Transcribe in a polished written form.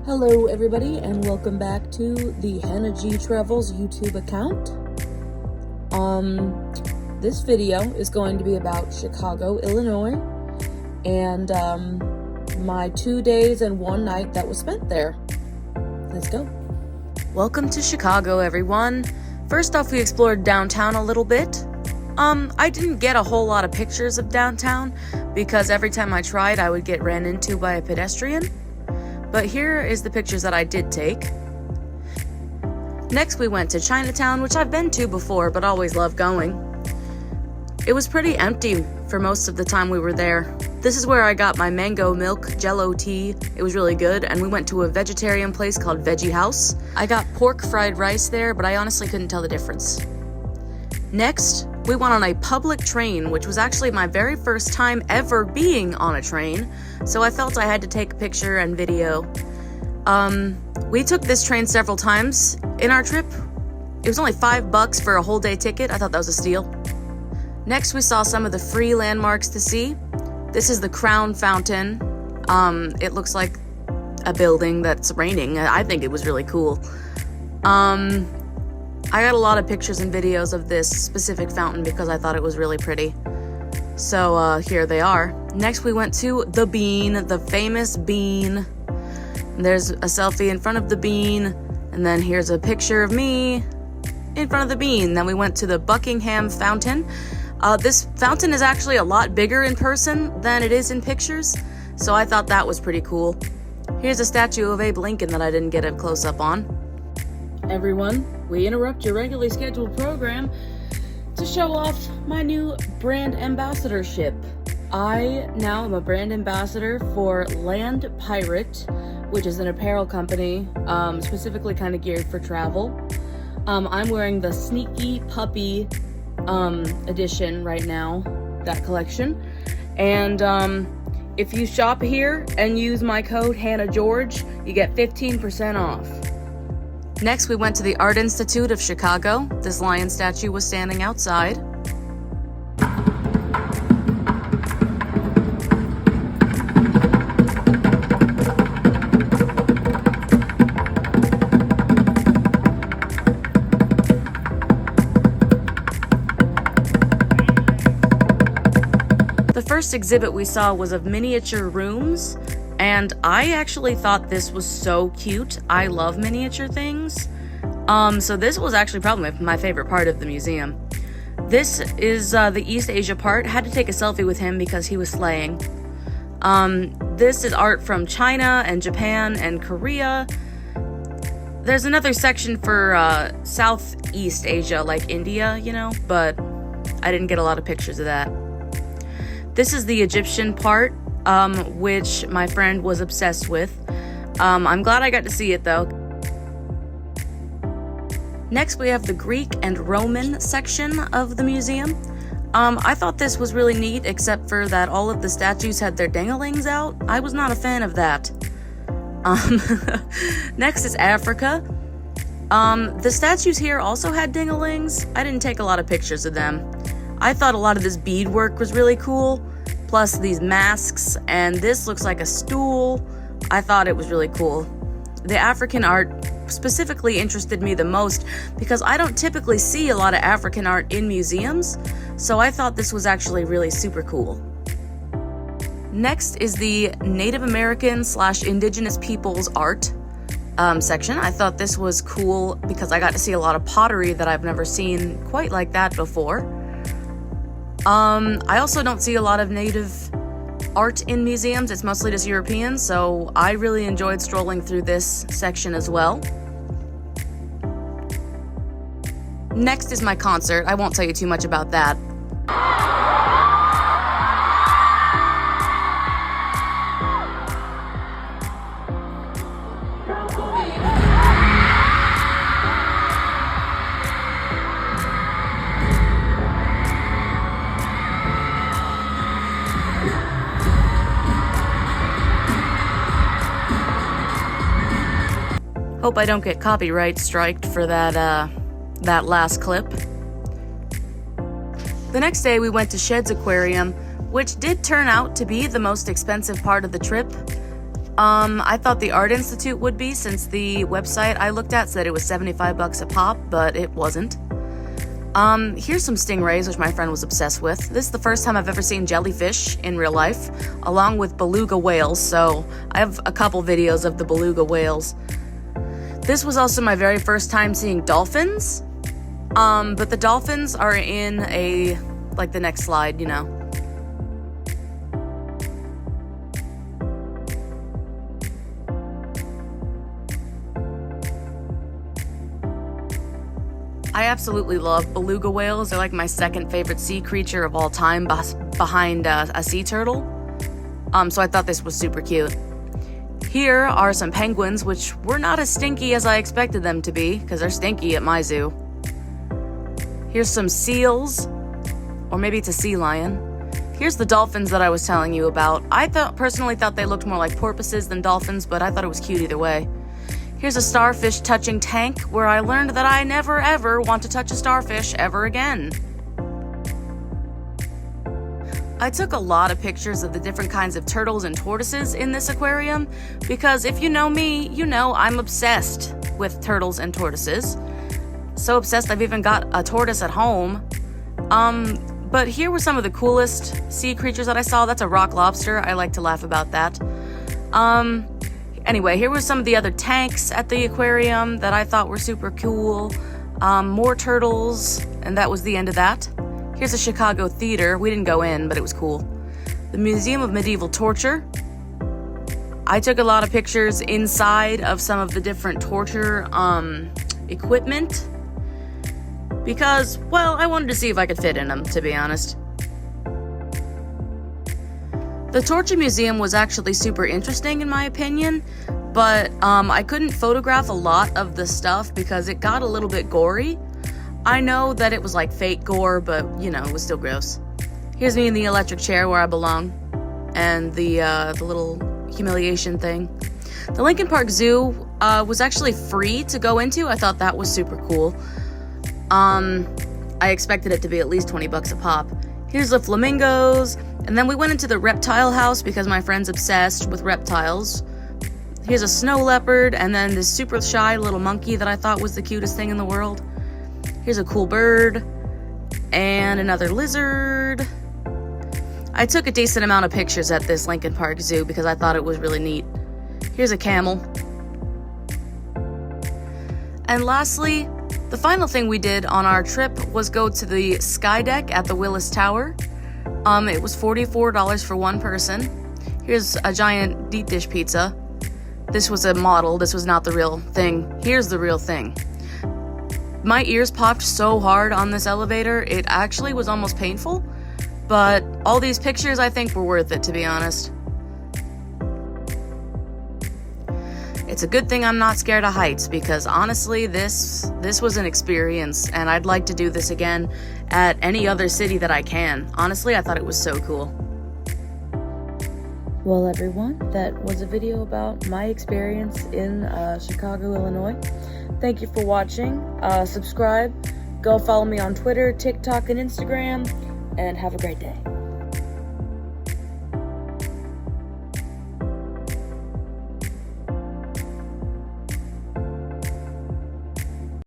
Hello everybody and welcome back to the Hannah G Travels YouTube account. This video is going to be about Chicago, Illinois, and my 2 days and 1 night that was spent there. Let's go. Welcome to Chicago, everyone. First off, we explored downtown a little bit. I didn't get a whole lot of pictures of downtown because every time I tried, I would get ran into by a pedestrian. But here is the pictures that I did take. Next, we went to Chinatown, which I've been to before, but always love going. It was pretty empty for most of the time we were there. This is where I got my mango milk jello tea. It was really good, and we went to a vegetarian place called Veggie House. I got pork fried rice there, but I honestly couldn't tell the difference. Next, we went on a public train, which was actually my very first time ever being on a train, so I felt I had to take a picture and video. We took this train several times in our trip. It was only $5 for a whole day ticket. I thought that was a steal. Next, we saw some of the free landmarks to see. This is the Crown Fountain. It looks like a building that's raining. I think it was really cool. I got a lot of pictures and videos of this specific fountain because I thought it was really pretty. So here they are. Next we went to the Bean, the famous Bean. There's a selfie in front of the Bean, and then here's a picture of me in front of the Bean. Then we went to the Buckingham Fountain. This fountain is actually a lot bigger in person than it is in pictures, so I thought that was pretty cool. Here's a statue of Abe Lincoln that I didn't get a close-up on. Everyone, we interrupt your regularly scheduled program to show off my new brand ambassadorship. I now am a brand ambassador for Land Pirate, which is an apparel company, specifically kind of geared for travel. I'm wearing the Sneaky Puppy edition right now, that collection. And if you shop here and use my code HannahGeorge, you get 15% off. Next, we went to the Art Institute of Chicago. This lion statue was standing outside. The first exhibit we saw was of miniature rooms. And I actually thought this was so cute. I love miniature things. So this was actually probably my favorite part of the museum. This is the East Asia part. I had to take a selfie with him because he was slaying. This is art from China and Japan and Korea. There's another section for Southeast Asia, like India, you know, but I didn't get a lot of pictures of that. This is the Egyptian part, which my friend was obsessed with. I'm glad I got to see it though. Next we have the Greek and Roman section of the museum. I thought this was really neat, except for that all of the statues had their danglings out. I was not a fan of that. Next is Africa. The statues here also had dinglings. I didn't take a lot of pictures of them. I thought a lot of this beadwork was really cool. Plus these masks, and this looks like a stool. I thought it was really cool. The African art specifically interested me the most because I don't typically see a lot of African art in museums, so I thought this was actually really super cool. Next is the Native American / Indigenous Peoples art section. I thought this was cool because I got to see a lot of pottery that I've never seen quite like that before. I also don't see a lot of native art in museums. It's mostly just European, so I really enjoyed strolling through this section as well. Next is my concert. I won't tell you too much about that. Hope I don't get copyright striked for that last clip. The next day we went to Shed's Aquarium, which did turn out to be the most expensive part of the trip. I thought the Art Institute would be, since the website I looked at said it was $75 a pop, but it wasn't. Here's some stingrays, which my friend was obsessed with. This is the first time I've ever seen jellyfish in real life, along with beluga whales, so I have a couple videos of the beluga whales. This was also my very first time seeing dolphins, but the dolphins are in the next slide, you know. I absolutely love beluga whales. They're like my second favorite sea creature of all time, behind a sea turtle. So I thought this was super cute. Here are some penguins, which were not as stinky as I expected them to be, because they're stinky at my zoo. Here's some seals, or maybe it's a sea lion. Here's the dolphins that I was telling you about. I personally thought they looked more like porpoises than dolphins, but I thought it was cute either way. Here's a starfish touching tank, where I learned that I never ever want to touch a starfish ever again. I took a lot of pictures of the different kinds of turtles and tortoises in this aquarium, because if you know me, you know I'm obsessed with turtles and tortoises. So obsessed I've even got a tortoise at home. But here were some of the coolest sea creatures that I saw. That's a rock lobster. I like to laugh about that. Anyway, here were some of the other tanks at the aquarium that I thought were super cool. More turtles, and that was the end of that. Here's a Chicago theater. We didn't go in, but it was cool. The Museum of Medieval Torture. I took a lot of pictures inside of some of the different torture equipment, because, well, I wanted to see if I could fit in them, to be honest. The Torture Museum was actually super interesting in my opinion, but I couldn't photograph a lot of the stuff because it got a little bit gory. I know that it was like fake gore, but, you know, it was still gross. Here's me in the electric chair where I belong, and the little humiliation thing. The Lincoln Park Zoo was actually free to go into. I thought that was super cool. I expected it to be at least $20 a pop. Here's the flamingos, and then we went into the reptile house because my friend's obsessed with reptiles. Here's a snow leopard, and then this super shy little monkey that I thought was the cutest thing in the world. Here's a cool bird, and another lizard. I took a decent amount of pictures at this Lincoln Park Zoo because I thought it was really neat. Here's a camel. And lastly, the final thing we did on our trip was go to the sky deck at the Willis Tower. It was $44 for one person. Here's a giant deep dish pizza. This was a model. This was not the real thing. Here's the real thing. My ears popped so hard on this elevator, it actually was almost painful. But all these pictures, I think, were worth it, to be honest. It's a good thing I'm not scared of heights, because honestly, this was an experience, and I'd like to do this again at any other city that I can. Honestly, I thought it was so cool. Well, everyone, that was a video about my experience in Chicago, Illinois. Thank you for watching. Subscribe. Go follow me on Twitter, TikTok, and Instagram. And have a great day.